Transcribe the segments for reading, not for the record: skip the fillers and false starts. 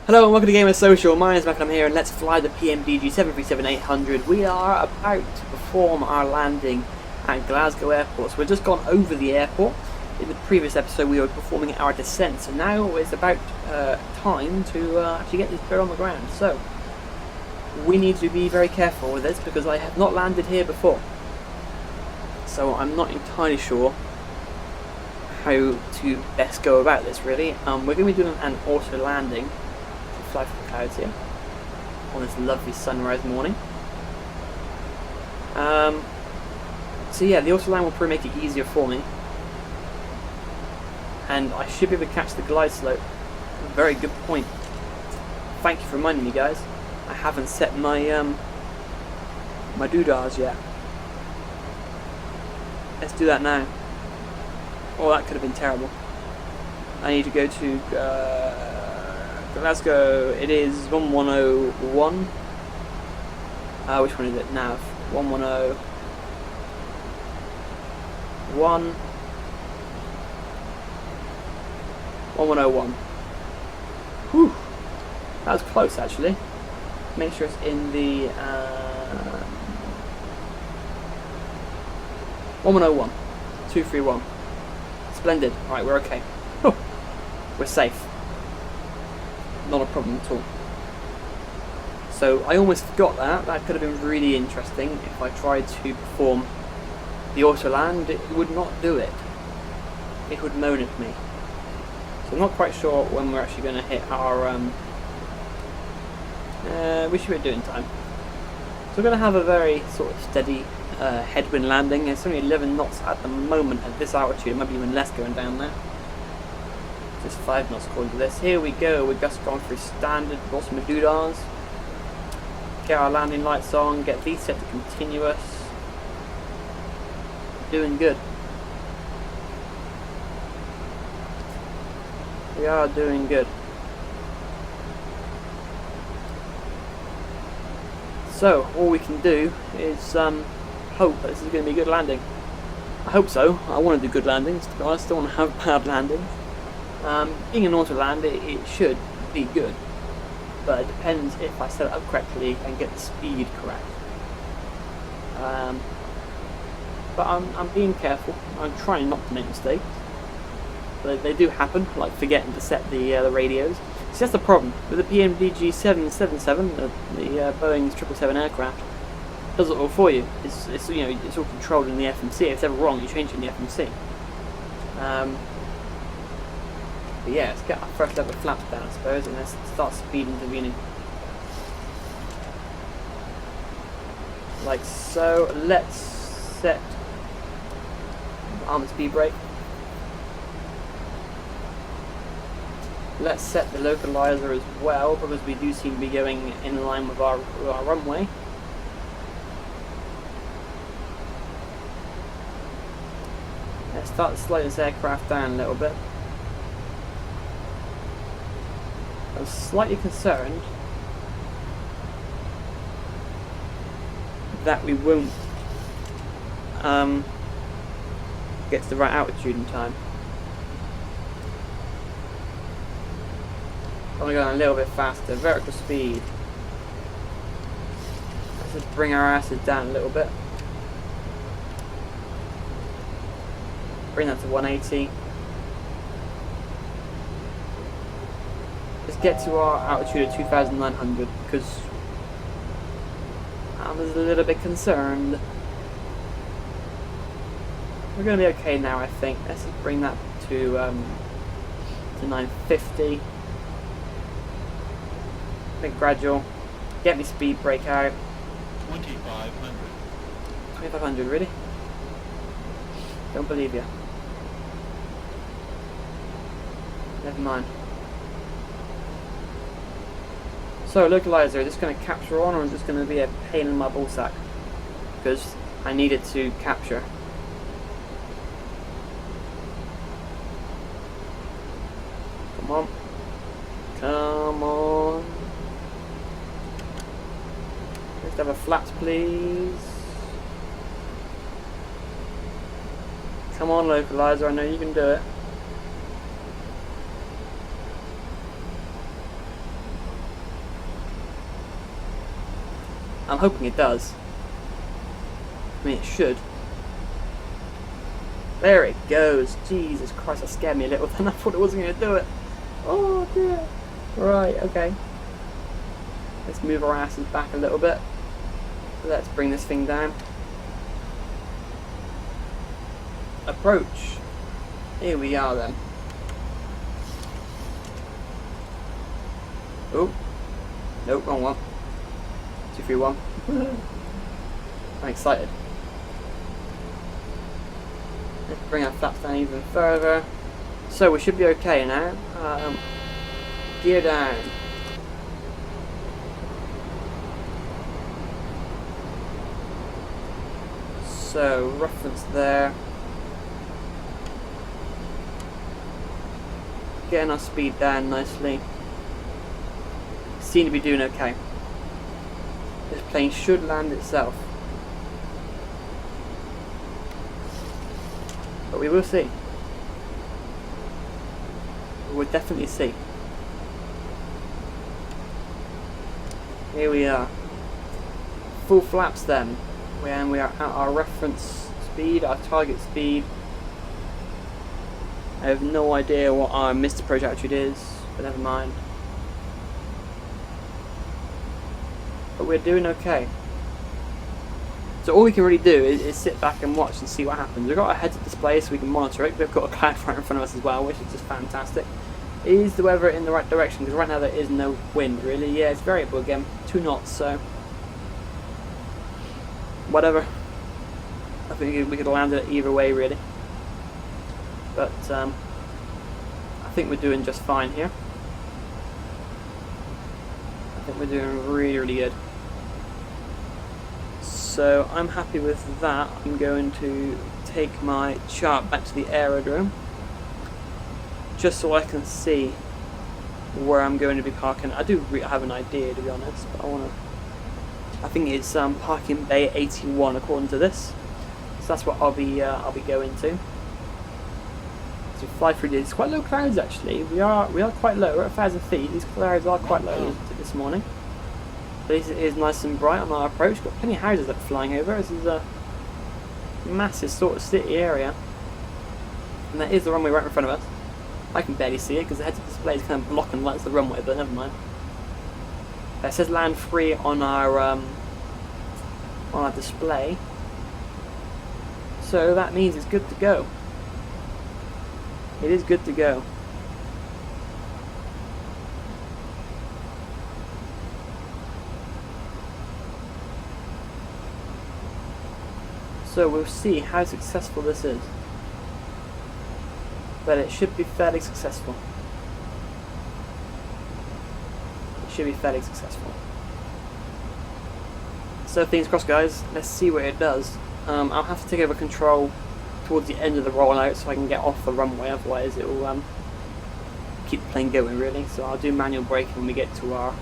Hello and welcome to Gamer Social. My name is Mac and I'm here and let's fly the PMDG 737-800. We are about to perform our landing at Glasgow Airport. So we've just gone over the airport. In the previous episode we were performing our descent, so now it's about time to actually get this bird on the ground. So we need to be very careful with this because I have not landed here before. So I'm not entirely sure how to best go about this really. We're going to be doing an auto landing. Fly for the clouds here on this lovely sunrise morning. So yeah, the auto land will probably make it easier for me, and I should be able to catch the glide slope. Very good point. Thank you for reminding me, guys. I haven't set my my doodahs yet. Let's do that now. Oh, that could have been terrible. I need to go to Glasgow. It is 1101. Which one is it? Nav 110. 1101. Whew. That was close actually. Make sure it's in the 1101. 231. Splendid. Alright, we're okay. Whew. We're safe. Not a problem at all. So I almost forgot that. That could have been really interesting if I tried to perform the auto land. It would not do it. It would moan at me. So I'm not quite sure when we're actually going to hit our we should be doing time. So we're going to have a very sort of steady headwind landing. It's only 11 knots at the moment at this altitude. It might be even less going down there. Just 5 knots according to this. Here we go. We've just gone through standard bottom of doodahs. Get our landing lights on. Get these set to continuous. Doing good. We are doing good. So all we can do is hope that this is going to be a good landing. I hope so. I want to do good landings. To be honest, I don't want to have bad landings. Being an auto land, it should be good, but it depends if I set it up correctly and get the speed correct. But I'm being careful. I'm trying not to make mistakes, but they do happen, like forgetting to set the radios. So that's the problem with the PMDG 777, the Boeing 777 aircraft. It does it all for you. It's you know, it's all controlled in the FMC. If it's ever wrong, you change it in the FMC. But yeah, let's get our first level of flaps down, I suppose, and let's start speed intervening. Like so. Let's set arm and speed brake. Let's set the localizer as well, because we do seem to be going in line with our runway. Let's start to slow this aircraft down a little bit. I'm slightly concerned that we won't get to the right altitude in time. I'm going a little bit faster, vertical speed. Let's just bring our asses down a little bit. Bring that to 180. Let's get to our altitude of 2,900 because I was a little bit concerned. We're going to be okay now, I think. Let's just bring that to 950. A bit gradual. Get me speed brake out. 2,500. 2,500, really? Don't believe you. Never mind. So, localizer, is this going to capture on, or is this going to be a pain in my ballsack? Because I need it to capture. Come on. Come on. Let's have a flaps, please. Come on, localizer, I know you can do it. I'm hoping it does. I mean, it should. There it goes. Jesus Christ, that scared me a little then. I thought it wasn't going to do it. Oh dear. Right, okay. Let's move our asses back a little bit. Let's bring this thing down. Approach. Here we are then. Oh. Nope, wrong one. 2, 3, 1. I'm excited. Let's bring our flaps down even further. So we should be okay now. Gear down. So reference there. Getting our speed down nicely. Seem to be doing okay. This plane should land itself. But we will see. We will definitely see. Here we are. Full flaps then. And we are at our reference speed, our target speed. I have no idea what our missed approach altitude is, but never mind. But we're doing okay. So all we can really do is sit back and watch and see what happens. We've got our heads-up display so we can monitor it. We've got a cloud right in front of us as well, which is just fantastic. Is the weather in the right direction? Because right now there is no wind really. Yeah, it's variable again, 2 knots, so whatever. I think we could have landed it either way really. But I think we're doing just fine here. I think we're doing really, really good. So I'm happy with that. I'm going to take my chart back to the aerodrome just so I can see where I'm going to be parking. I do have an idea, to be honest, but I think it's parking bay 81 according to this. So that's what I'll be going to. So fly through these quite low clouds actually. We are quite low. We're at 1,000 feet. These clouds are quite low this morning. But it is nice and bright on our approach. Got plenty of houses that are flying over. This is a massive sort of city area, and that is the runway right in front of us. I can barely see it because the heads-up display is kind of blocking the lights of the runway, but never mind. It says land free on our display, so that means it's good to go. It is good to go. So we'll see how successful this is. But it should be fairly successful. It should be fairly successful. So fingers crossed guys, let's see what it does. I'll have to take over control towards the end of the rollout so I can get off the runway, otherwise it will keep the plane going really. So I'll do manual braking when we get to our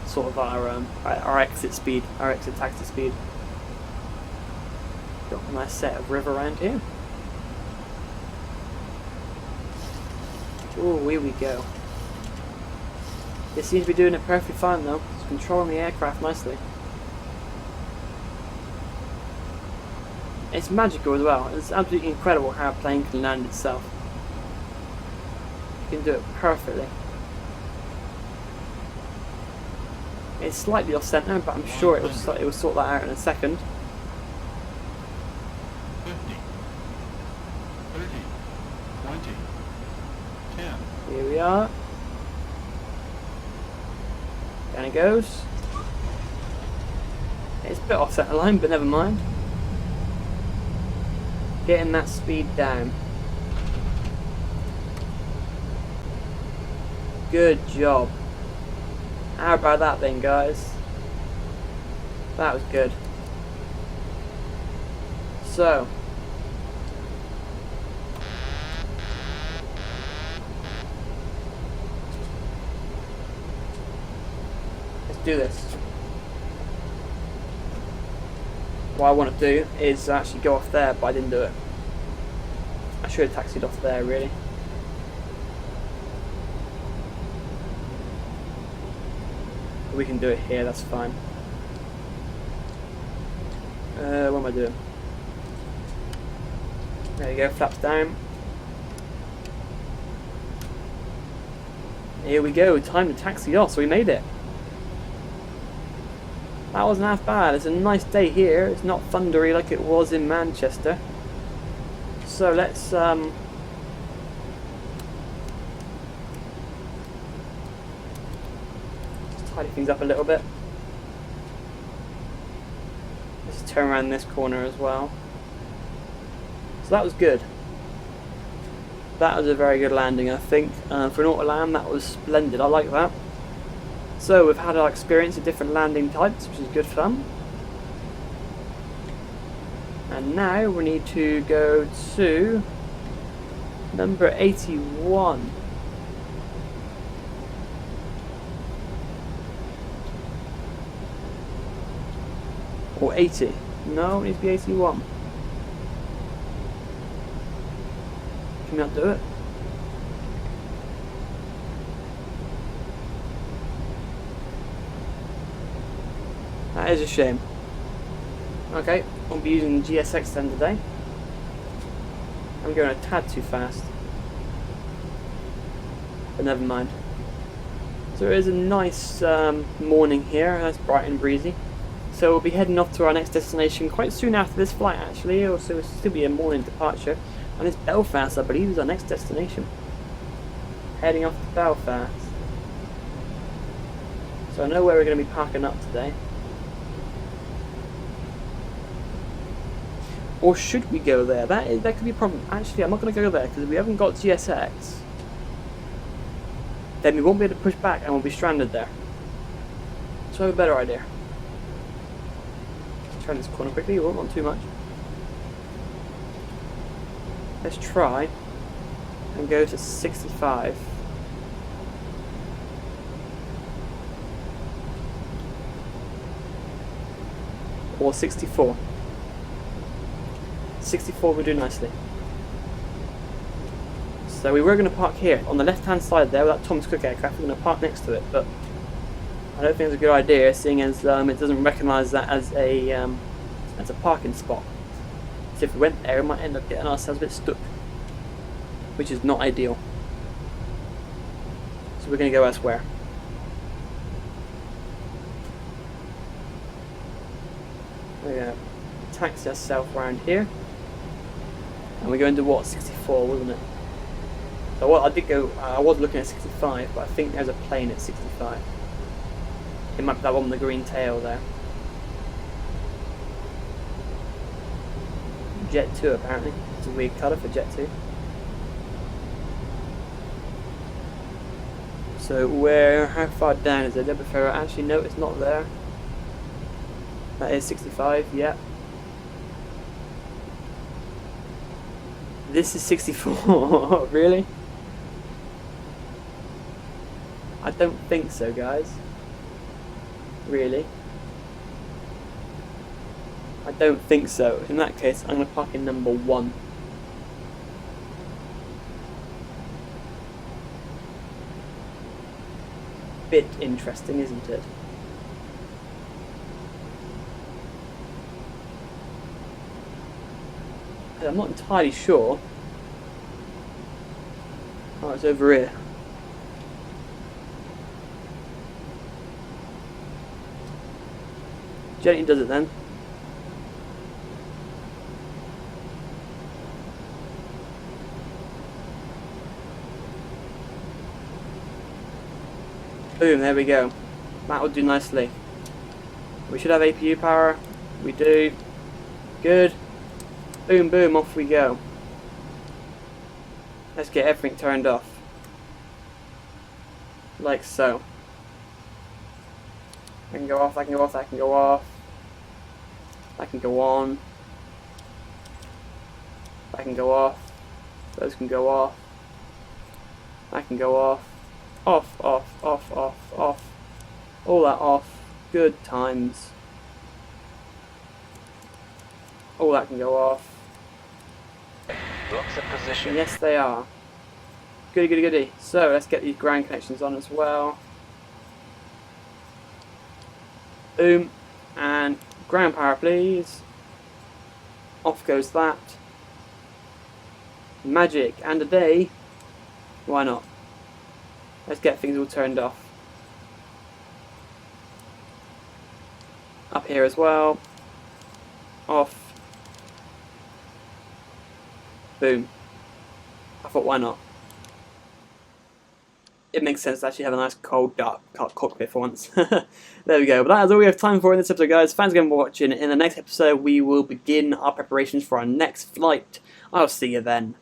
sort of our exit speed, our exit taxi speed. Got a nice set of river around here. Oh, here we go. It seems to be doing it perfectly fine though. It's controlling the aircraft nicely. It's magical as well. It's absolutely incredible how a plane can land itself. You can do it perfectly. It's slightly off center, but I'm sure it will sort that out in a second. 50, 30, 20, 10. Here we are. Down it goes. It's a bit off center line, but never mind. Getting that speed down. Good job. How about that then, guys? That was good. So, let's do this. What I want to do is actually go off there, but I didn't do it. I should have taxied off there really. We can do it here, that's fine. What am I doing? There you go, flaps down. Here we go, time to taxi off, so we made it. That wasn't half bad. It's a nice day here. It's not thundery like it was in Manchester. So let's just tidy things up a little bit. Let's turn around this corner as well. So that was good. That was a very good landing, I think. For an auto land, that was splendid. I like that. So we've had our experience of different landing types, which is good fun. And now we need to go to number 81. Or 80. No, it needs to be 81. Can we not do it? That is a shame. Okay, I'll be using GSX then today. I'm going a tad too fast. But never mind. So it is a nice morning here, nice bright and breezy. So we'll be heading off to our next destination quite soon after this flight actually, or so it'll still be a morning departure. And it's Belfast, I believe, is our next destination. Heading off to Belfast. So I know where we're going to be parking up today. Or should we go there? That could be a problem. Actually, I'm not going to go there because if we haven't got GSX, then we won't be able to push back and we'll be stranded there. So I have a better idea. Let's turn this corner quickly, we won't want too much. Let's try and go to 65. Or 64. 64 will do nicely. So we were going to park here on the left hand side there with that Thomas Cook aircraft. We're going to park next to it, but I don't think it's a good idea, seeing as it doesn't recognise that as a parking spot. So if we went there, we might end up getting ourselves a bit stuck, which is not ideal. So we're going to go elsewhere. We're going to taxi ourselves around here. And we're going to what? 64, wasn't it? So what I was looking at 65, but I think there's a plane at 65. It might be that one with the green tail there. Jet 2 apparently. It's a weird colour for Jet 2. So how far down is it? Actually no, it's not there. That is 65, yeah. This is 64, really? I don't think so, guys. Really? I don't think so. In that case, I'm going to park in number 1. Bit interesting, isn't it? I'm not entirely sure. Oh, it's over here. Jenny does it then. Boom, there we go. That will do nicely. We should have APU power. We do. Good. Boom, boom, off we go. Let's get everything turned off. Like so. I can go off, I can go off, I can go off. I can go on. I can go off. Those can go off. I can go off. Off, off, off, off, off. All that off. Good times. All that can go off. Blocks in position. Yes, they are. Goody, goody, goody. So let's get these ground connections on as well. Boom. And ground power, please. Off goes that. Magic and a day. Why not? Let's get things all turned off. Up here as well. Off. Boom. I thought, why not? It makes sense to actually have a nice cold, dark cockpit for once. There we go. But that is all we have time for in this episode, guys. Thanks again for watching. In the next episode, we will begin our preparations for our next flight. I'll see you then.